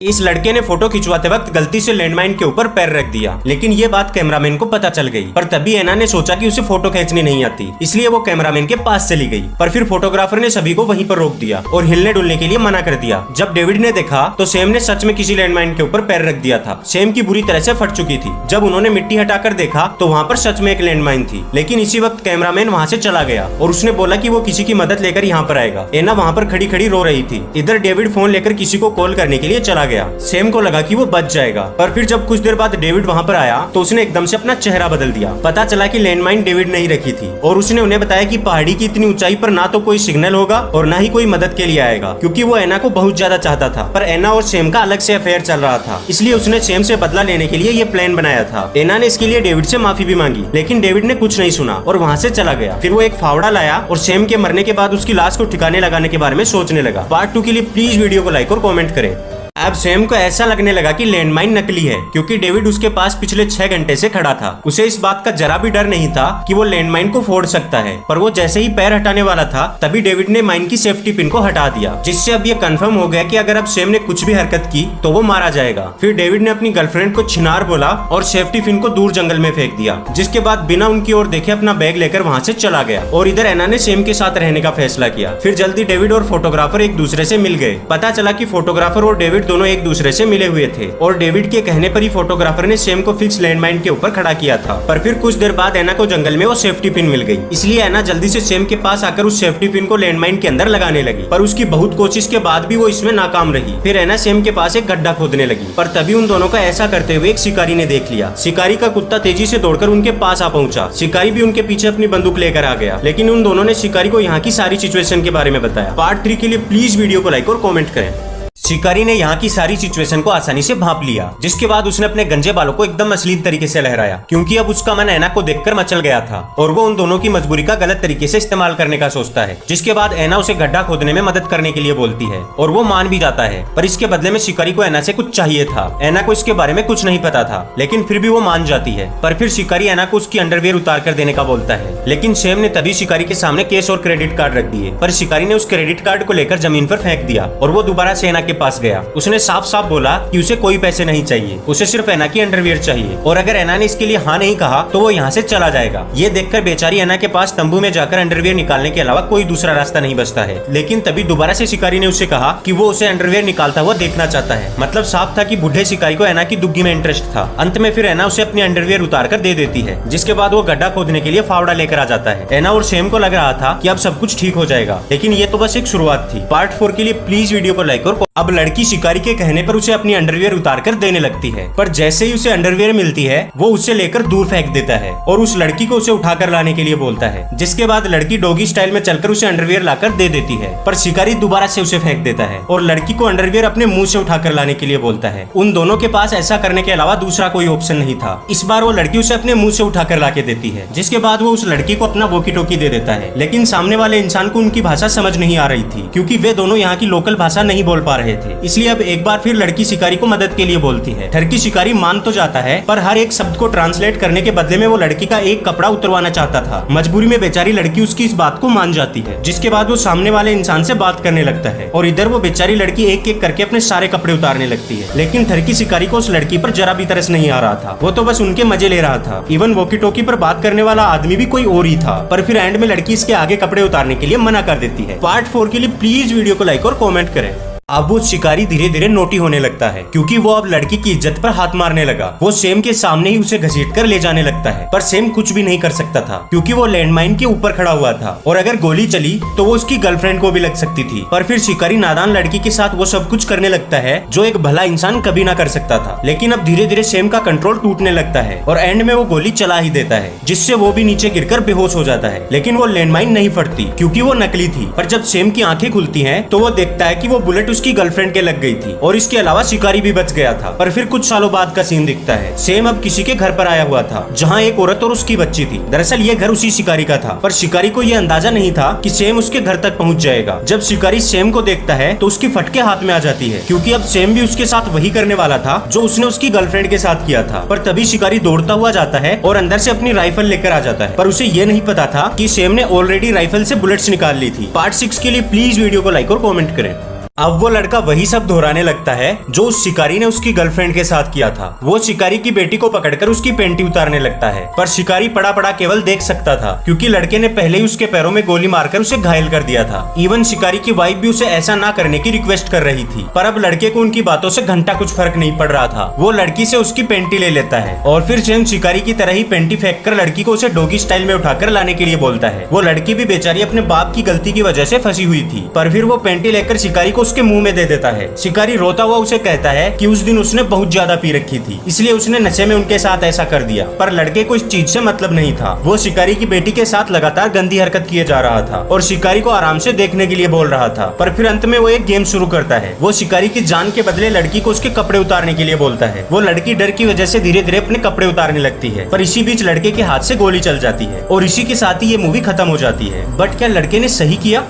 इस लड़के ने फोटो खिंचवाते वक्त गलती से लैंडमाइन के ऊपर पैर रख दिया, लेकिन ये बात कैमरामैन को पता चल गई। पर तभी एना ने सोचा कि उसे फोटो खींचनी नहीं आती, इसलिए वो कैमरामैन के पास चली गई। पर फिर फोटोग्राफर ने सभी को वहीं पर रोक दिया और हिलने डुलने के लिए मना कर दिया। जब डेविड ने देखा तो सैम ने सच में किसी लैंडमाइन के ऊपर पैर रख दिया था। सैम की बुरी तरह से फट चुकी थी। जब उन्होंने मिट्टी हटाकर देखा तो वहाँ पर सच में एक लैंडमाइन थी, लेकिन इसी वक्त कैमरामैन वहाँ से चला गया और उसने बोला कि वो किसी की मदद लेकर यहाँ पर आएगा। एना वहाँ पर खड़ी खड़ी रो रही थी। इधर डेविड फोन लेकर किसी को कॉल करने के लिए चला गया। सैम को लगा कि वो बच जाएगा, पर फिर जब कुछ देर बाद डेविड वहाँ पर आया तो उसने एकदम से अपना चेहरा बदल दिया। पता चला कि लैंडमाइन डेविड ने ही रखी थी और उसने उन्हें बताया कि पहाड़ी की इतनी ऊंचाई पर ना तो कोई सिग्नल होगा और ना ही कोई मदद के लिए आएगा, क्योंकि वो एना को बहुत ज्यादा चाहता था। पर एना और सैम का अलग से अफेयर चल रहा था, इसलिए उसने सैम से बदला लेने के लिए ये प्लान बनाया था। एना ने इसके लिए डेविड से माफी भी मांगी, लेकिन डेविड ने कुछ नहीं सुना और वहाँ से चला गया। फिर वो एक फावड़ा लाया और सैम के मरने के बाद उसकी लाश को ठिकाने लगाने के बारे में सोचने लगा। पार्ट 2 के लिए प्लीज वीडियो को लाइक और कमेंट करें। अब सैम को ऐसा लगने लगा कि लैंडमाइन नकली है, क्योंकि डेविड उसके पास पिछले 6 घंटे से खड़ा था। उसे इस बात का जरा भी डर नहीं था कि वो लैंडमाइन को फोड़ सकता है। पर वो जैसे ही पैर हटाने वाला था तभी डेविड ने माइन की सेफ्टी पिन को हटा दिया, जिससे अब ये कंफर्म हो गया कि अगर अब सैम ने कुछ भी हरकत की तो वो मारा जाएगा। फिर डेविड ने अपनी गर्लफ्रेंड को छिनार बोला और सेफ्टी पिन को दूर जंगल में फेंक दिया, जिसके बाद बिना उनकी ओर देखे अपना बैग लेकर वहाँ से चला गया। और इधर एना ने सैम के साथ रहने का फैसला किया। फिर जल्दी डेविड और फोटोग्राफर एक दूसरे से मिल गए। पता चला कि फोटोग्राफर और डेविड दोनों एक दूसरे से मिले हुए थे और डेविड के कहने पर ही फोटोग्राफर ने सैम को फिक्स लैंडमाइन के ऊपर खड़ा किया था। पर फिर कुछ देर बाद एना को जंगल में वो सेफ्टी पिन मिल गई, इसलिए एना जल्दी से सैम के पास आकर उस सेफ्टी पिन को लैंडमाइन के अंदर लगाने लगी। पर उसकी बहुत कोशिश के बाद भी वो इसमें नाकाम रही। फिर एना सैम के पास एक गड्ढा खोदने लगी, पर तभी उन दोनों का ऐसा करते हुए एक शिकारी ने देख लिया। शिकारी का कुत्ता तेजी से दौड़कर उनके पास आ पहुंचा। शिकारी भी उनके पीछे अपनी बंदूक लेकर आ गया, लेकिन उन दोनों ने शिकारी को यहाँ की सारी सिचुएशन के बारे में बताया। पार्ट 3 के लिए प्लीज वीडियो को लाइक और कमेंट करें। शिकारी ने यहाँ की सारी सिचुएशन को आसानी से भांप लिया, जिसके बाद उसने अपने गंजे बालों को एकदम अश्लील तरीके से लहराया, क्योंकि अब उसका मन एना को देखकर मचल गया था और वो उन दोनों की मजबूरी का गलत तरीके से इस्तेमाल करने का सोचता है। जिसके बाद एना उसे गड्ढा खोदने में मदद करने के लिए बोलती है और वो मान भी जाता है। पर इसके बदले में शिकारी को एना से कुछ चाहिए था। एना को इसके बारे में कुछ नहीं पता था, लेकिन फिर भी वो मान जाती है। पर फिर शिकारी एना को उसकी अंडरवियर उतार कर देने का बोलता है, लेकिन सैम ने तभी शिकारी के सामने केस और क्रेडिट कार्ड रख दिए। पर शिकारी ने उस क्रेडिट कार्ड को लेकर जमीन पर फेंक दिया और वो दोबारा से एना के पास गया। उसने साफ साफ बोला कि उसे कोई पैसे नहीं चाहिए, उसे सिर्फ एना की अंडरवियर चाहिए और अगर एना ने इसके लिए हाँ नहीं कहा तो वो यहाँ से चला जाएगा। ये देखकर बेचारी एना के पास तंबू में जाकर अंडरवियर निकालने के अलावा कोई दूसरा रास्ता नहीं बचता है। लेकिन तभी दोबारा से शिकारी ने उसे कहा कि वो उसे अंडरवियर निकालता हुआ देखना चाहता है। मतलब साफ था कि बूढ़े शिकारी को एना की दुग्गी में इंटरेस्ट था। अंत में फिर एना उसे अपनी अंडरवियर उतार कर दे देती है, जिसके बाद वो गड्ढा खोदने के लिए फावड़ा लेकर आ जाता है। एना और सैम को लग रहा था कि अब सब कुछ ठीक हो जाएगा, लेकिन ये तो बस एक शुरुआत थी। पार्ट 4 के लिए प्लीज वीडियो को लाइक और अब लड़की शिकारी के कहने पर उसे अपनी अंडरवियर उतार कर देने लगती है, पर जैसे ही उसे अंडरवियर मिलती है वो उसे लेकर दूर फेंक देता है और उस लड़की को उसे उठाकर लाने के लिए बोलता है। जिसके बाद लड़की डॉगी स्टाइल में चलकर उसे अंडरवियर लाकर दे देती है, पर शिकारी दोबारा से उसे फेंक देता है और लड़की को अंडरवियर अपने मुंह से उठाकर लाने के लिए बोलता है। उन दोनों के पास ऐसा करने के अलावा दूसरा कोई ऑप्शन नहीं था। इस बार वो लड़की उसे अपने मुंह से उठाकर लाके देती है, जिसके बाद वो उस लड़की को अपना वॉकी टॉकी दे देता है। लेकिन सामने वाले इंसान को उनकी भाषा समझ नहीं आ रही थी, क्योंकि वे दोनों यहाँ की लोकल भाषा नहीं बोल पा रहे थे। इसलिए अब एक बार फिर लड़की शिकारी को मदद के लिए बोलती है। ठरकी शिकारी मान तो जाता है, पर हर एक शब्द को ट्रांसलेट करने के बदले में वो लड़की का एक कपड़ा उतरवाना चाहता था। मजबूरी में बेचारी लड़की उसकी इस बात को मान जाती है, जिसके बाद वो सामने वाले इंसान से बात करने लगता है और इधर वो बेचारी लड़की एक एक करके अपने सारे कपड़े उतारने लगती है। लेकिन ठरकी शिकारी को उस लड़की पर जरा भी तरस नहीं आ रहा था। वो तो बस उनके मजे ले रहा था। इवन वॉकी टॉकी पर बात करने वाला आदमी भी कोई और ही था। पर फिर एंड में लड़की इसके आगे कपड़े उतारने के लिए मना कर देती है। पार्ट 4 के लिए प्लीज वीडियो को लाइक और कमेंट करें। अब वो शिकारी धीरे धीरे नोटी होने लगता है, क्योंकि वो अब लड़की की इज्जत पर हाथ मारने लगा। वो सैम के सामने ही उसे घसीट कर ले जाने लगता है, पर सैम कुछ भी नहीं कर सकता था, क्योंकि वो लैंडमाइन के ऊपर खड़ा हुआ था और अगर गोली चली तो वो उसकी गर्लफ्रेंड को भी लग सकती थी। पर फिर शिकारी नादान लड़की के साथ वो सब कुछ करने लगता है जो एक भला इंसान कभी ना कर सकता था। लेकिन अब धीरे धीरे सैम का कंट्रोल टूटने लगता है और एंड में वो गोली चला ही देता है, जिससे वो भी नीचे गिरकर बेहोश हो जाता है। लेकिन वो लैंडमाइन नहीं फटती, क्योंकि वो नकली थी। पर जब सैम की आंखें खुलती हैं तो वो देखता है कि वो बुलेट उसकी गर्लफ्रेंड के गई थी और इसके अलावा शिकारी भी बच गया था। पर फिर कुछ सालों बाद का सीन दिखता है। सैम अब किसी के घर पर आया हुआ था, जहां एक औरत और उसकी बच्ची थी। दरअसल ये घर उसी शिकारी का था, पर शिकारी को ये अंदाजा नहीं था कि सैम उसके घर तक पहुंच जाएगा। जब शिकारी सैम को देखता है तो उसकी फटके हाथ में आ जाती है, क्योंकि अब सैम भी उसके साथ वही करने वाला था जो उसने उसकी गर्लफ्रेंड के साथ किया था। पर तभी शिकारी दौड़ता हुआ जाता है और अंदर से अपनी राइफल लेकर आ जाता है, पर उसे ये नहीं पता था कि सैम ने ऑलरेडी राइफल से बुलेट्स निकाल ली थी। पार्ट 6 के लिए प्लीज वीडियो को लाइक और कमेंट करें। अब वो लड़का वही सब दोहराने लगता है जो उस शिकारी ने उसकी गर्लफ्रेंड के साथ किया था। वो शिकारी की बेटी को पकड़कर उसकी पेंटी उतारने लगता है, पर शिकारी पड़ा पड़ा केवल देख सकता था क्योंकि लड़के ने पहले ही उसके पैरों में गोली मारकर उसे घायल कर दिया था। इवन शिकारी की वाइफ भी उसे ऐसा ना करने की रिक्वेस्ट कर रही थी, पर अब लड़के को उनकी बातों से घंटा कुछ फर्क नहीं पड़ रहा था। वो लड़की से उसकी पेंटी ले लेता है और फिर सेम शिकारी की तरह ही पेंटी फेंक कर लड़की को उसे डॉगी स्टाइल में उठाकर लाने के लिए बोलता है। वो लड़की भी बेचारी अपने बाप की गलती की वजह से फंसी हुई थी, पर फिर वो पेंटी लेकर शिकारी को उसके मुंह में दे देता है। शिकारी रोता हुआ उसे कहता है कि उस दिन उसने बहुत ज्यादा पी रखी थी, इसलिए उसने नशे में उनके साथ ऐसा कर दिया। पर लड़के को इस चीज से मतलब नहीं था। वो शिकारी की बेटी के साथ लगातार गंदी हरकत किए जा रहा था और शिकारी को आराम से देखने के लिए बोल रहा था। पर फिर अंत में वो एक गेम शुरू करता है। वो शिकारी की जान के बदले लड़की को उसके कपड़े उतारने के लिए बोलता है। वो लड़की डर की वजह से धीरे धीरे अपने कपड़े उतारने लगती है, पर इसी बीच लड़के के हाथ से गोली चल जाती है और इसी के साथ ही ये मूवी खत्म हो जाती है। बट क्या लड़के ने सही किया?